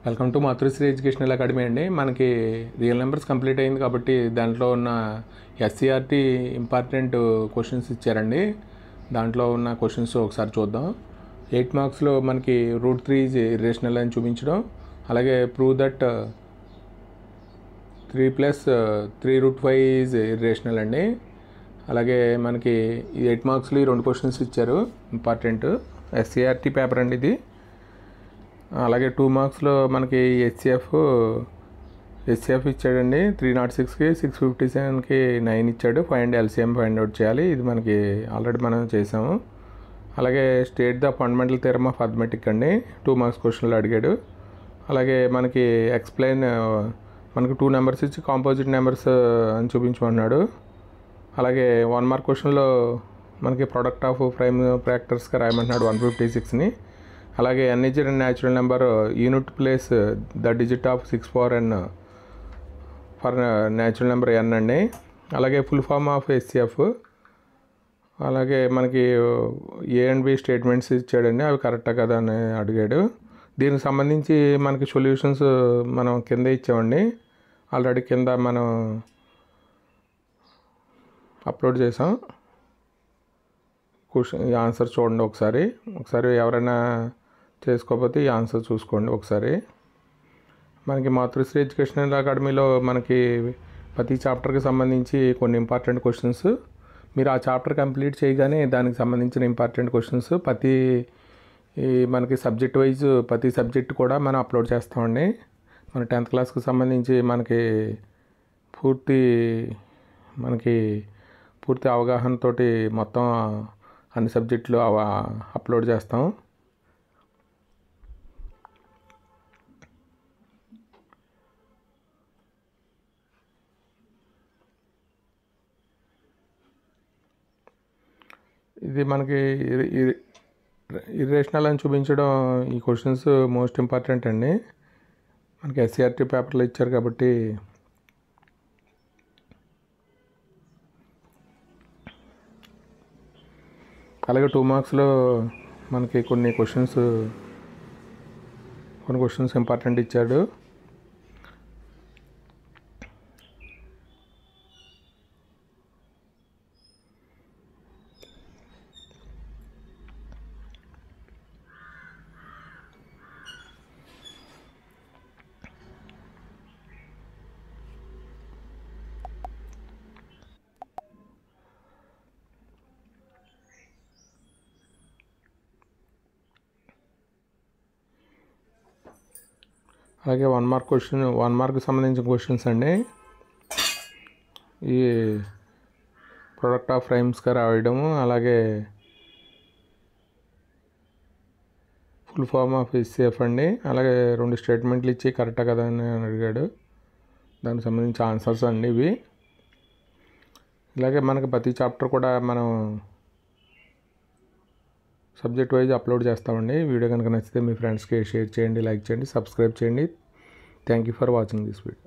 Welcome to Matrusri educational academy అండి. మనకి real numbers complete అయింది కాబట్టి దాంట్లో ఉన్న ఎస్సీఆర్టీ ఇంపార్టెంట్ క్వశ్చన్స్ ఇచ్చారండి. దాంట్లో ఉన్న క్వశ్చన్స్ ఒకసారి చూద్దాం. 8 మార్క్స్లో మనకి √3 ఈజ్ ఇర్రేషనల్ అని చూపించడం, అలాగే ప్రూవ్ దట్ 3 + 3√5 ఈజ్ ఇర్రేషనల్ అండి. అలాగే మనకి 8 మార్క్స్లో ఈ 2 క్వశ్చన్స్ ఇచ్చారు ఇంపార్టెంట్. ఎస్సీఆర్టీ పేపర్ అండి ఇది. అలాగే 2 మార్క్స్లో మనకి హెచ్సిఎఫ్ ఇచ్చాడండి. 306కి 657కి 9 ఇచ్చాడు. ఫైండ్ ఎల్సిఎం ఫైండ్ అవుట్ చేయాలి. ఇది మనకి ఆల్రెడీ మనం చేసాము. అలాగే state the fundamental theorem of arithmetic అండి, 2 మార్క్స్ క్వశ్చన్లో అడిగాడు. అలాగే మనకి ఎక్స్ప్లెయిన్, మనకి 2 నెంబర్స్ ఇచ్చి కాంపోజిట్ నెంబర్స్ అని చూపించమన్నాడు. అలాగే 1 మార్క్ క్వశ్చన్లో మనకి ప్రొడక్ట్ ఆఫ్ ప్రైమ్ ఫ్యాక్టర్స్గా రాయమంటున్నాడు 156ని. అలాగే n is a natural number, unit place the digit of 6 power n for natural number n అండి. అలాగే ఫుల్ ఫామ్ ఆఫ్ హెచ్సిఎఫ్, అలాగే మనకి A and B స్టేట్మెంట్స్ ఇచ్చాడండి, అవి కరెక్టా కదా అని అడిగాడు. దీనికి సంబంధించి మనకి సొల్యూషన్స్ మనం కింద ఇచ్చామండి, ఆల్రెడీ కింద మనం అప్లోడ్ చేసాం. క్వశ్చన్ ఈ ఆన్సర్ చూడండి ఒకసారి ఎవరైనా చేసుకోకపోతే ఈ ఆన్సర్ చూసుకోండి ఒకసారి. మనకి మాతృశ్రీ ఎడ్యుకేషనల్ అకాడమీలో మనకి ప్రతి చాప్టర్కి సంబంధించి కొన్ని ఇంపార్టెంట్ క్వశ్చన్స్, మీరు ఆ చాప్టర్ కంప్లీట్ చేయగానే దానికి సంబంధించిన ఇంపార్టెంట్ క్వశ్చన్స్ మనకి సబ్జెక్ట్ వైజ్ ప్రతి సబ్జెక్ట్ కూడా మనం అప్లోడ్ చేస్తామండి. మన 10th క్లాస్కి సంబంధించి మనకి పూర్తి అవగాహనతోటి మొత్తం అన్ని సబ్జెక్టులు అప్లోడ్ చేస్తాం. ఇది మనకి ఇర్రేషనల్ అని చూపించడం, ఈ క్వశ్చన్స్ మోస్ట్ ఇంపార్టెంట్ అండి. మనకి ఎస్సీఆర్టీ పేపర్లో ఇచ్చారు కాబట్టి. అలాగే 2 మార్క్స్లో మనకి కొన్ని క్వశ్చన్స్ ఇంపార్టెంట్ ఇచ్చాడు. అలాగే 1 మార్క్ సంబంధించిన క్వశ్చన్స్ అండి. ఈ ప్రొడక్ట్ ఆఫ్ ప్రైమ్స్గా రాయడము, అలాగే ఫుల్ ఫామ్ ఆఫ్ హెచ్సిఎఫ్ అండి. అలాగే 2 స్టేట్మెంట్లు ఇచ్చి కరెక్టా కదా అని అడిగాడు, దానికి సంబంధించి ఆన్సర్స్ అండి ఇవి. ఇలాగే మనకి ప్రతి చాప్టర్ కూడా మనం సబ్జెక్ట్ వైజ్ అప్లోడ్ చేస్తామండి. వీడియో కనుక నచ్చితే మీ ఫ్రెండ్స్కి షేర్ చేయండి, లైక్ చేయండి, సబ్స్క్రైబ్ చేయండి. Thank you for watching this video.